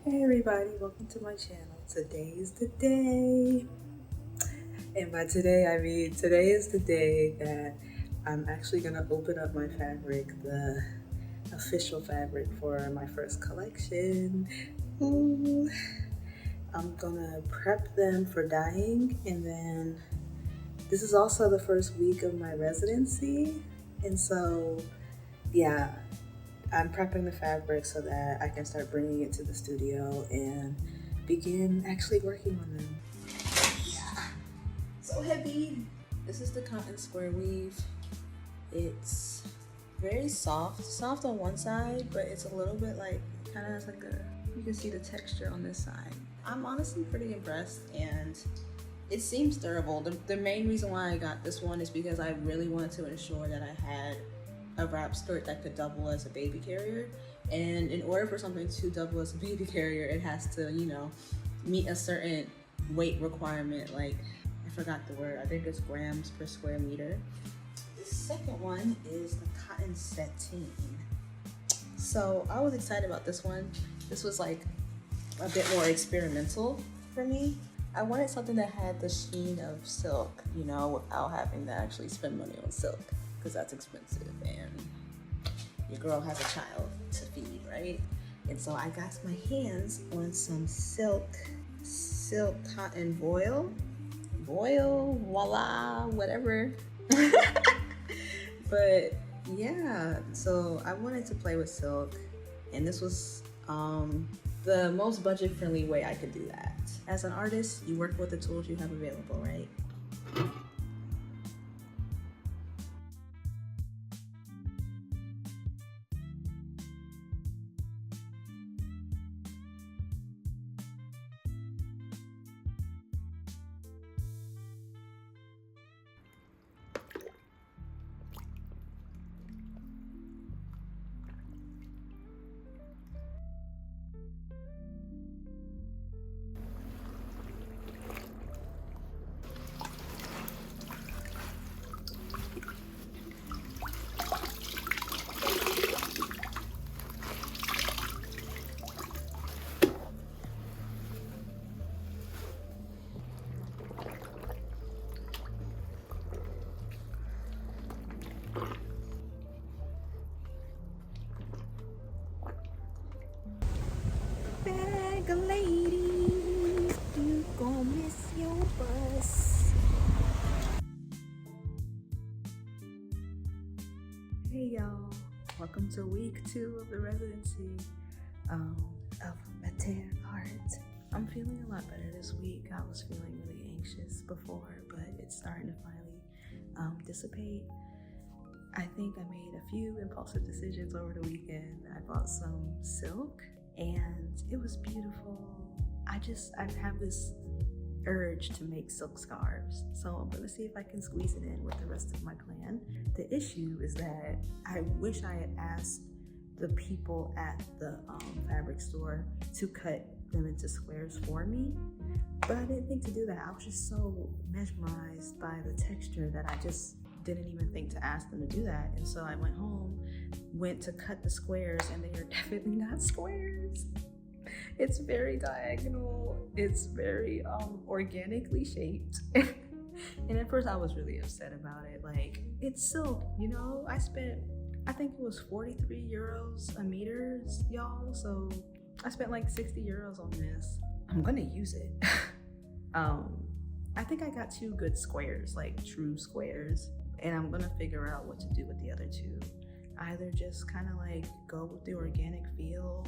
Hey everybody, welcome to my channel. Today is the day. And by today, I mean today is the day that I'm actually gonna open up my fabric, the official fabric for my first collection. Ooh. I'm gonna prep them for dyeing, and then this is also the first week of my residency. And so, yeah, I'm prepping the fabric so that I can start bringing it to the studio and begin actually working on them. Yeah, so heavy. This is the cotton square weave. It's very soft on one side, but it's a little bit like, kind of has like you can see the texture on this side. I'm honestly pretty impressed, and it seems durable. The main reason why I got this one is because I really wanted to ensure that I had a wrap skirt that could double as a baby carrier. And in order for something to double as a baby carrier, it has to, meet a certain weight requirement. Like, I forgot the word, I think it's grams per square meter. The second one is the cotton sateen. So I was excited about this one. This was like a bit more experimental for me. I wanted something that had the sheen of silk, without having to actually spend money on silk, because that's expensive and your girl has a child to feed, right? And so I got my hands on some silk cotton voile, voila, whatever. But yeah, so I wanted to play with silk, and this was the most budget-friendly way I could do that. As an artist, you work with the tools you have available, right? Bag of ladies, you gon' miss your bus. Hey y'all, welcome to week 2 of the residency of Mater Art. I'm feeling a lot better this week. I was feeling really anxious before, but it's starting to finally dissipate. I think I made a few impulsive decisions over the weekend. I bought some silk and it was beautiful. I have this urge to make silk scarves, so I'm gonna see if I can squeeze it in with the rest of my plan. The issue is that I wish I had asked the people at the fabric store to cut them into squares for me, but I didn't think to do that. I was just so mesmerized by the texture that I just didn't even think to ask them to do that. And so I went to cut the squares, and they are definitely not squares. It's very diagonal. It's very organically shaped. And at first I was really upset about it. Like, it's silk, I think it was 43 euros a meter, y'all. So I spent like 60 euros on this. I'm gonna use it. I think I got 2 good squares, like true squares. And I'm gonna figure out what to do with the other 2. Either just kind of like go with the organic feel,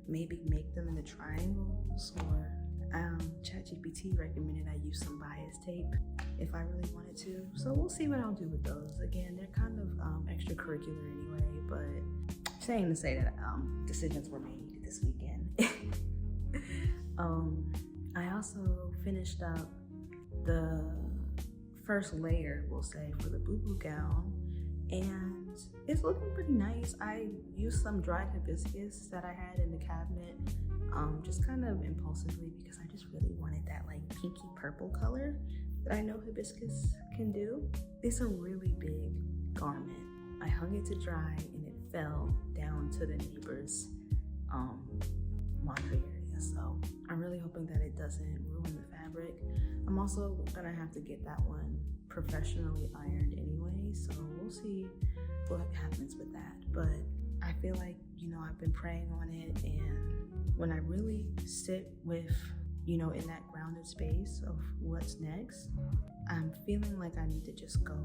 maybe make them into triangles, or ChatGPT recommended I use some bias tape if I really wanted to. So we'll see what I'll do with those. Again, they're kind of extracurricular anyway, but saying to say that decisions were made this weekend. I also finished up the first layer, we'll say, for the boo-boo gown, and it's looking pretty nice. I used some dried hibiscus that I had in the cabinet, just kind of impulsively, because I just really wanted that like pinky purple color that I know hibiscus can do. It's a really big garment. I hung it to dry and it fell down to the neighbor's laundry area. ideas. So I'm really hoping that it doesn't ruin the fabric. I'm also gonna have to get that one professionally ironed anyway, so we'll see what happens with that. But I feel like, I've been praying on it, and when I really sit with, in that grounded space of what's next, I'm feeling like I need to just go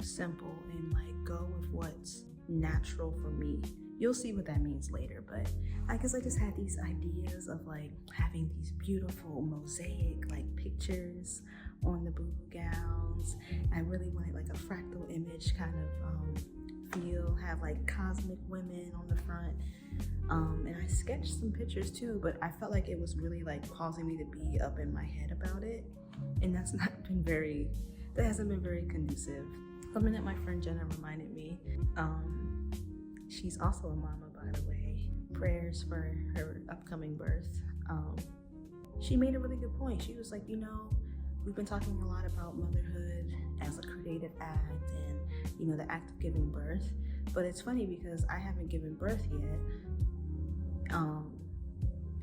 simple and like go with what's natural for me. You'll see what that means later, but I guess I just had these ideas of like having these beautiful mosaic like pictures on the boo-boo gowns. I really wanted like a fractal image kind of feel, have like cosmic women on the front. And I sketched some pictures too, but I felt like it was really like causing me to be up in my head about it. And that hasn't been very conducive. Something that my friend Jenna reminded me, she's also a mama, by the way. Prayers for her upcoming birth. She made a really good point. She was like, we've been talking a lot about motherhood as a creative act and, the act of giving birth. But it's funny because I haven't given birth yet.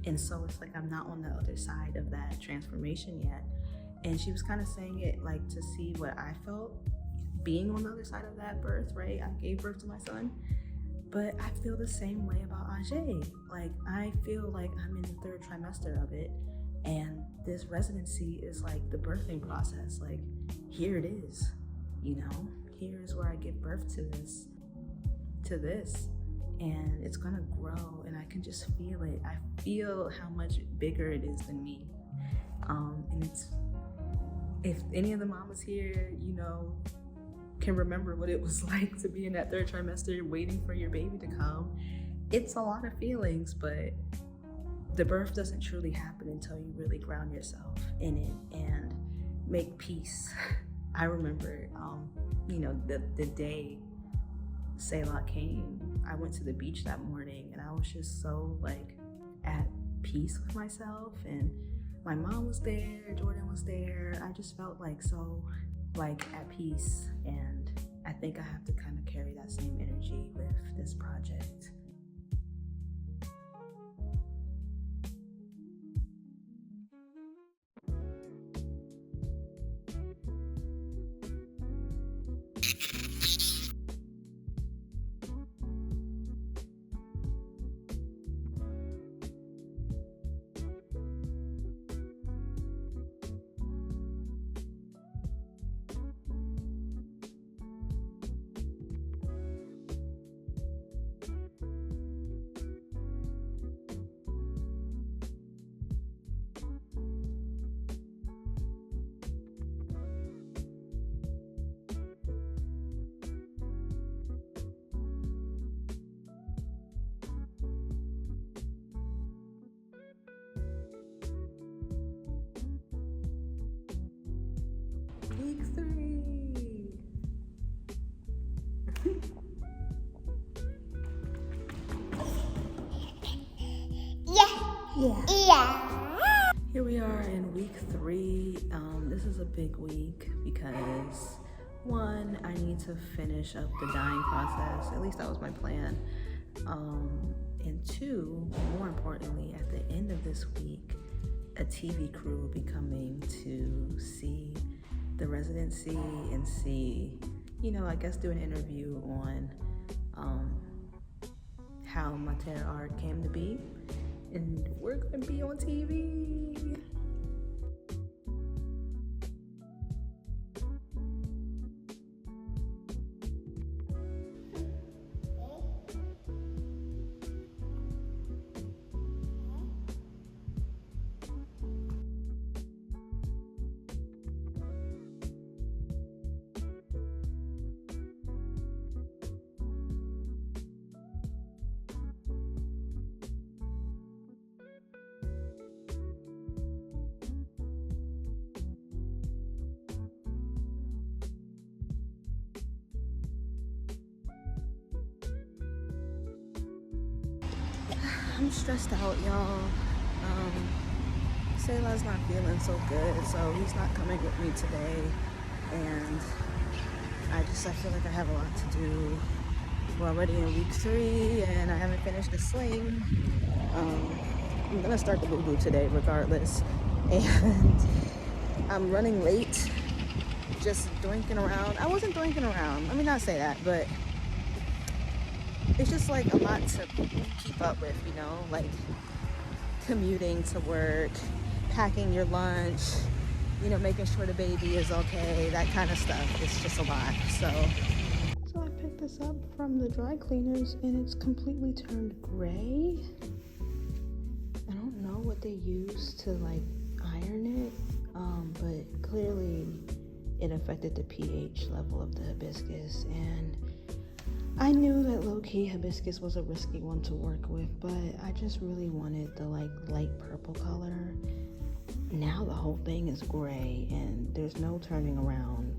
And so it's like I'm not on the other side of that transformation yet. And she was kind of saying it like to see what I felt being on the other side of that birth, right? I gave birth to my son. But I feel the same way about Ajay. Like, I feel like I'm in the 3rd trimester of it. And this residency is like the birthing process. Like, here it is, here's where I give birth to this. And it's gonna grow, and I can just feel it. I feel how much bigger it is than me. And if any of the mamas here, can remember what it was like to be in that 3rd trimester waiting for your baby to come, it's a lot of feelings, but the birth doesn't truly happen until you really ground yourself in it and make peace. I remember, the day Selah came, I went to the beach that morning, and I was just so like at peace with myself, and my mom was there, Jordan was there. I just felt like so like at peace, and I think I have to kind of carry that same energy with this project. Week 3. Yeah. Here we are in week 3. This is a big week because 1, I need to finish up the dyeing process. At least that was my plan. And 2, more importantly, at the end of this week, a TV crew will be coming to see the residency and see, I guess do an interview on how my tarot art came to be. And we're gonna be on TV. I'm stressed out, y'all. Selah's not feeling so good, so he's not coming with me today. And I feel like I have a lot to do. We're already in week 3, and I haven't finished the Sling. I'm gonna start the boo-boo today regardless. And I'm running late, just doinking around. I wasn't doinking around, let me not say that, but it's just like a lot to keep up with, you know, like commuting to work, packing your lunch, you know, making sure the baby is okay, that kind of stuff. It's just a lot. So I picked this up from the dry cleaners and it's completely turned gray. I don't know what they use to like iron it, but clearly it affected the pH level of the hibiscus, and I knew that low-key hibiscus was a risky one to work with, but I just really wanted the like light purple color. Now the whole thing is gray and there's no turning around.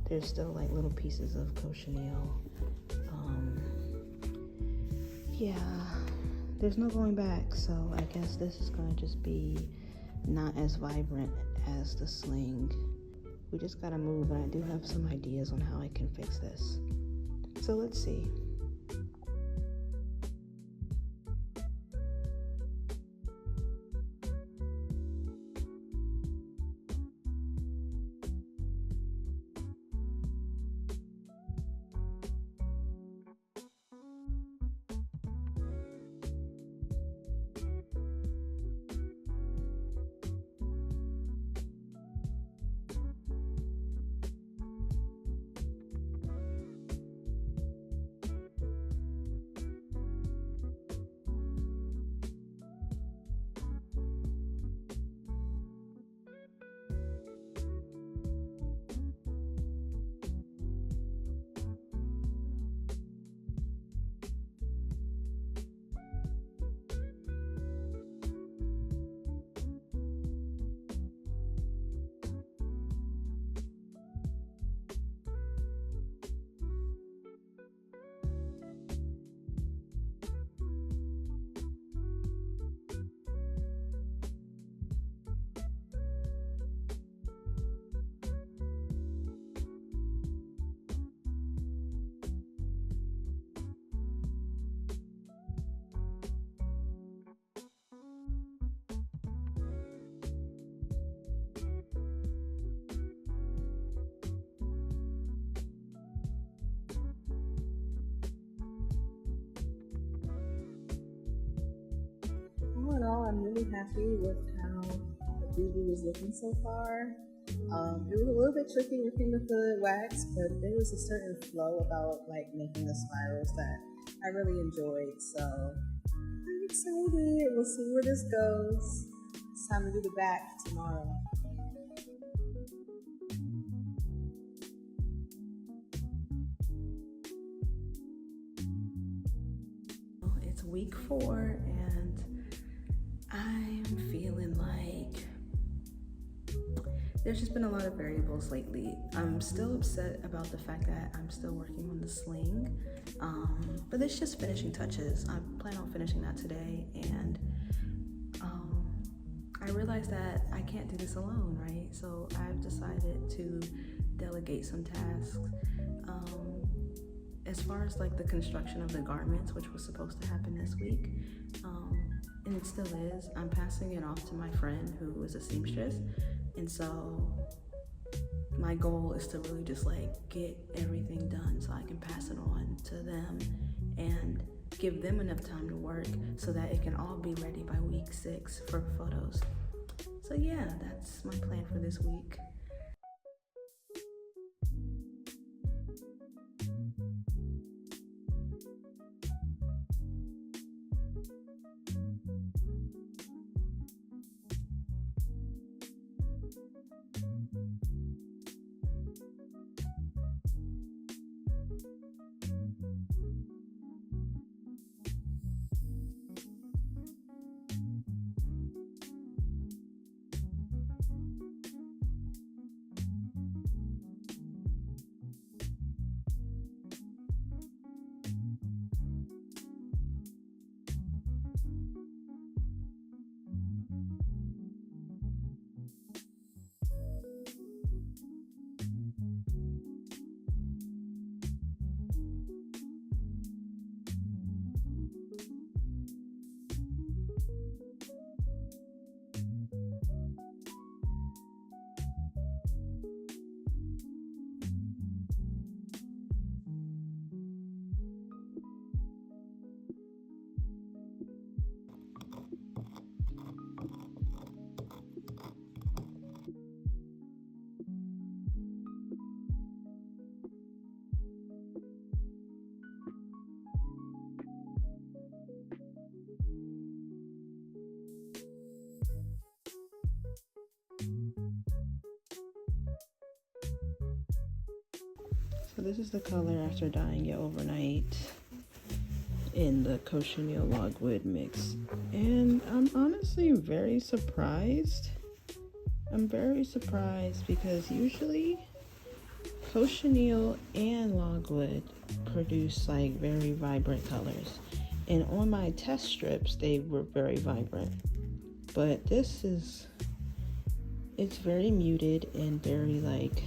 There's still like little pieces of cochineal. Yeah, there's no going back, so I guess this is gonna just be not as vibrant as the Sling. We just gotta move, and I do have some ideas on how I can fix this. So let's see. All in all, I'm really happy with how the boo-boo is looking so far. It was a little bit tricky working with the wax, but there was a certain flow about like making the spirals that I really enjoyed. So I'm excited. We'll see where this goes. It's time to do the back tomorrow. It's week 4 and I'm feeling like there's just been a lot of variables lately. I'm still upset about the fact that I'm still working on the Sling, but it's just finishing touches. I plan on finishing that today, and I realized that I can't do this alone, right? So I've decided to delegate some tasks. As far as like the construction of the garments, which was supposed to happen this week, and it still is, I'm passing it off to my friend who is a seamstress. And so my goal is to really just like get everything done so I can pass it on to them and give them enough time to work so that it can all be ready by week 6 for photos. So yeah, that's my plan for this week. So this is the color after dyeing it overnight in the cochineal logwood mix. And I'm honestly very surprised. I'm very surprised because usually cochineal and logwood produce like very vibrant colors. And on my test strips, they were very vibrant. But this is, it's very muted and very like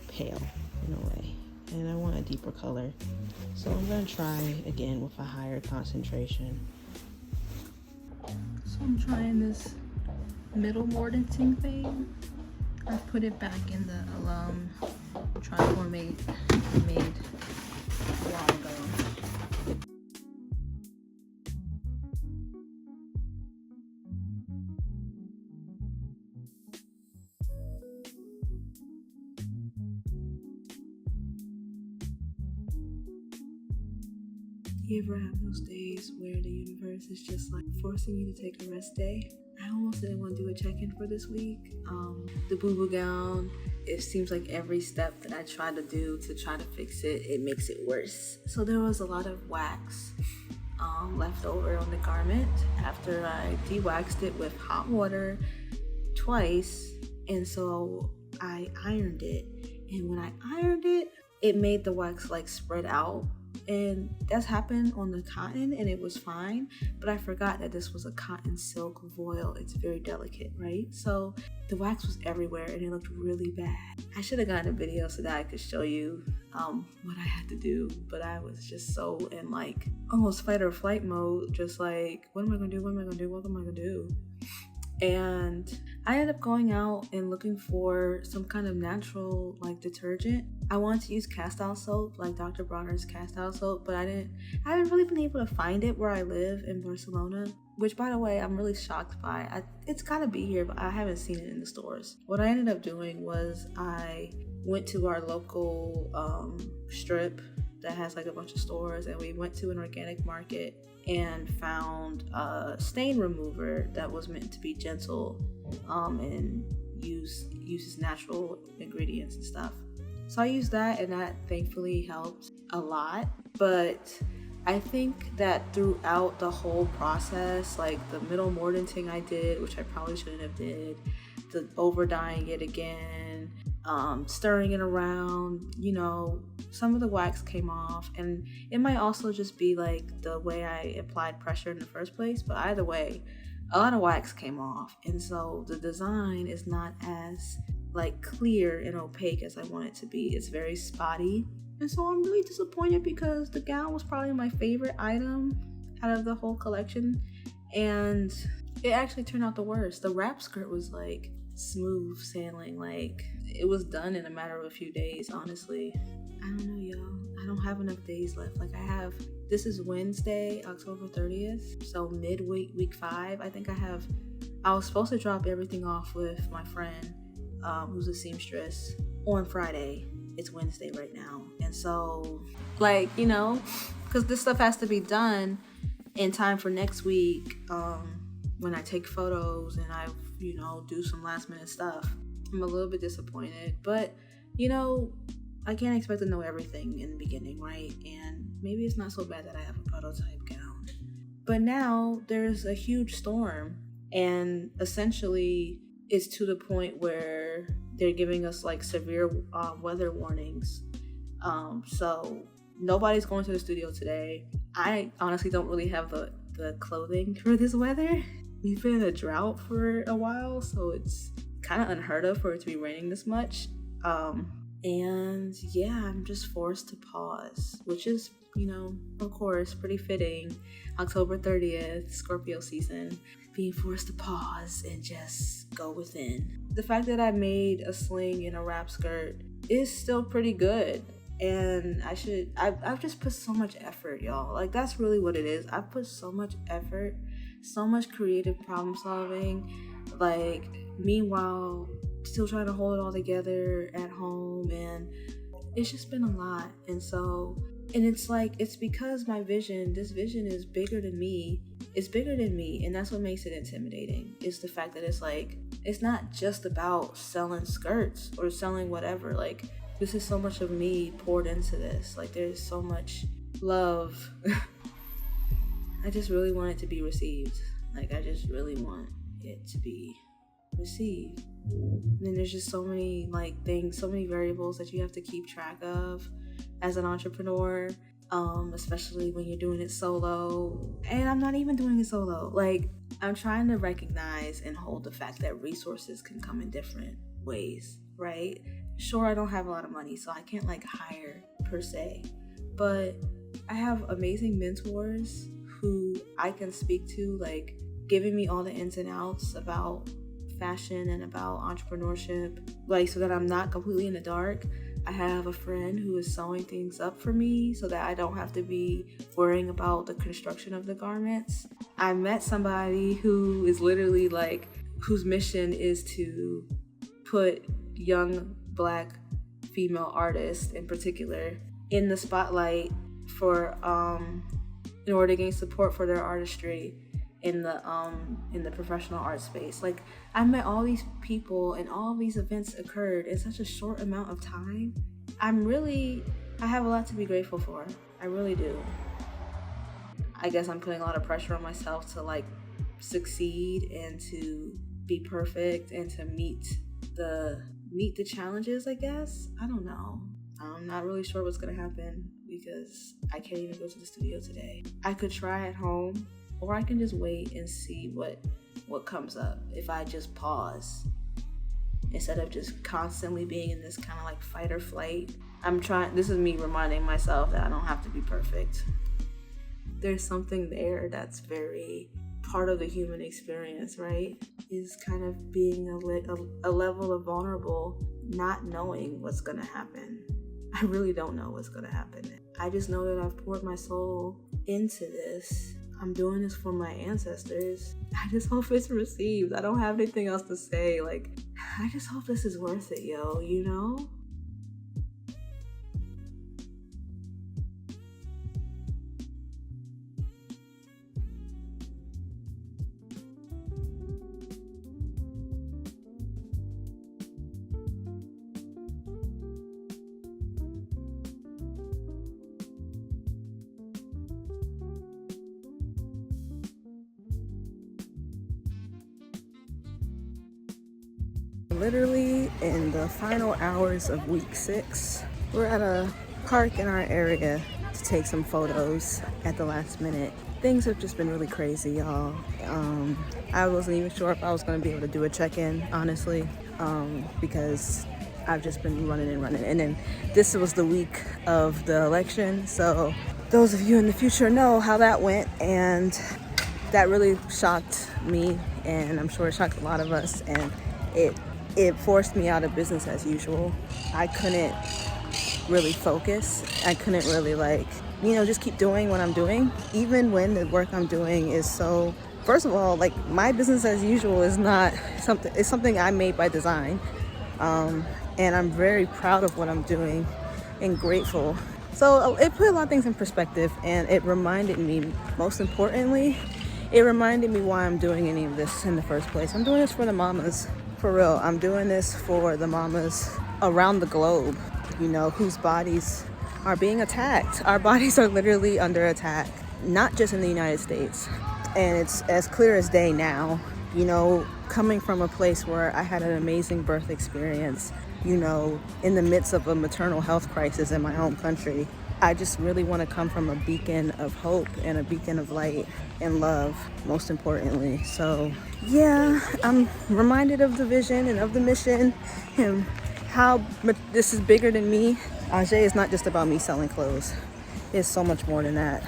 pale in a way. And I want a deeper color. So I'm going to try again with a higher concentration. So I'm trying this middle mortising thing. I put it back in the triformate made a while ago. You ever have those days where the universe is just like forcing you to take a rest day? I almost didn't want to do a check-in for this week. The boo-boo gown, it seems like every step that I try to do to try to fix it, it makes it worse. So there was a lot of wax left over on the garment after I de-waxed it with hot water twice. And so I ironed it. And when I ironed it, it made the wax like spread out. And that's happened on the cotton and it was fine, but I forgot that this was a cotton silk voile. It's very delicate, right? So the wax was everywhere and it looked really bad. I should have gotten a video so that I could show you what I had to do, but I was just so in like almost fight or flight mode, just like, what am I gonna do? What am I gonna do? What am I gonna do? And I ended up going out and looking for some kind of natural like detergent. I wanted to use cast-out soap, like Dr. Bronner's cast-out soap, but I haven't really been able to find it where I live in Barcelona, which by the way, I'm really shocked by. It's gotta be here, but I haven't seen it in the stores. What I ended up doing was I went to our local strip that has like a bunch of stores, and we went to an organic market and found a stain remover that was meant to be gentle and uses natural ingredients and stuff. So I used that, and that thankfully helped a lot. But I think that throughout the whole process, like the middle mortising I did, which I probably shouldn't have did, the over dyeing it again, stirring it around, some of the wax came off, and it might also just be like the way I applied pressure in the first place, but either way, a lot of wax came off, and so the design is not as like clear and opaque as I want it to be. It's very spotty, and so I'm really disappointed because the gown was probably my favorite item out of the whole collection, and it actually turned out the worst. The wrap skirt was like smooth sailing, like it was done in a matter of a few days, honestly. I don't know, y'all. I don't have enough days left. Like this is Wednesday, October 30th. So midweek, week 5, I was supposed to drop everything off with my friend, who's a seamstress, on Friday. It's Wednesday right now. And so, because this stuff has to be done in time for next week, when I take photos and I, do some last minute stuff. I'm a little bit disappointed, but, I can't expect to know everything in the beginning, right? And maybe it's not so bad that I have a prototype gown. But now there's a huge storm, and essentially it's to the point where they're giving us like severe weather warnings. So nobody's going to the studio today. I honestly don't really have the clothing for this weather. We've been in a drought for a while, so it's kind of unheard of for it to be raining this much. And yeah, I'm just forced to pause, which is, of course, pretty fitting. October 30th, Scorpio season, being forced to pause and just go within. The fact that I made a sling and a wrap skirt is still pretty good. And I've just put so much effort, y'all. Like, that's really what it is. I've put so much effort, so much creative problem solving. Like, meanwhile, still trying to hold it all together at home, and it's just been a lot. And it's because this vision is bigger than me. It's bigger than me, and that's what makes it intimidating. It's the fact that it's not just about selling skirts or selling whatever. Like, this is so much of me poured into this. Like, there's so much love. I just really want it to be received. Like, I just really want it to be received. And then there's just so many like things, so many variables that you have to keep track of as an entrepreneur, especially when you're doing it solo. And I'm not even doing it solo. Like, I'm trying to recognize and hold the fact that resources can come in different ways, right? Sure, I don't have a lot of money, so I can't like hire per se, but I have amazing mentors who I can speak to, like giving me all the ins and outs about fashion and about entrepreneurship, like so that I'm not completely in the dark. I have a friend who is sewing things up for me so that I don't have to be worrying about the construction of the garments. I met somebody who is literally like, whose mission is to put young Black female artists in particular in the spotlight for in order to gain support for their artistry in the professional art space. Like, I met all these people and all these events occurred in such a short amount of time. I have a lot to be grateful for. I really do. I guess I'm putting a lot of pressure on myself to like succeed and to be perfect and to meet the challenges, I guess. I don't know. I'm not really sure what's gonna happen because I can't even go to the studio today. I could try at home, or I can just wait and see what comes up if I just pause instead of just constantly being in this kind of like fight or flight. This is me reminding myself that I don't have to be perfect. There's something there that's very part of the human experience, right? Is kind of being a level of vulnerable, not knowing what's gonna happen. I really don't know what's gonna happen. I just know that I've poured my soul into this. I'm doing this for my ancestors. I just hope it's received. I don't have anything else to say. Like, I just hope this is worth it, yo, you know? Literally in the final hours of week 6, we're at a park in our area to take some photos at the last minute. Things have just been really crazy, y'all. I wasn't even sure if I was going to be able to do a check-in, honestly, because I've just been running. And then this was the week of the election, so those of you in the future know how that went, and that really shocked me, and I'm sure it shocked a lot of us, and it forced me out of business as usual. I couldn't really focus. I couldn't really just keep doing what I'm doing, even when the work I'm doing is so, first of all, like, my business as usual is not something, it's something I made by design. And I'm very proud of what I'm doing and grateful. So it put a lot of things in perspective, and it reminded me, most importantly, it reminded me why I'm doing any of this in the first place. I'm doing this for the mamas. For real, I'm doing this for the mamas around the globe, whose bodies are being attacked. Our bodies are literally under attack, not just in the United States. And it's as clear as day now, coming from a place where I had an amazing birth experience, in the midst of a maternal health crisis in my home country. I just really want to come from a beacon of hope and a beacon of light and love, most importantly. So yeah, I'm reminded of the vision and of the mission and how this is bigger than me. Ajay is not just about me selling clothes. It's so much more than that.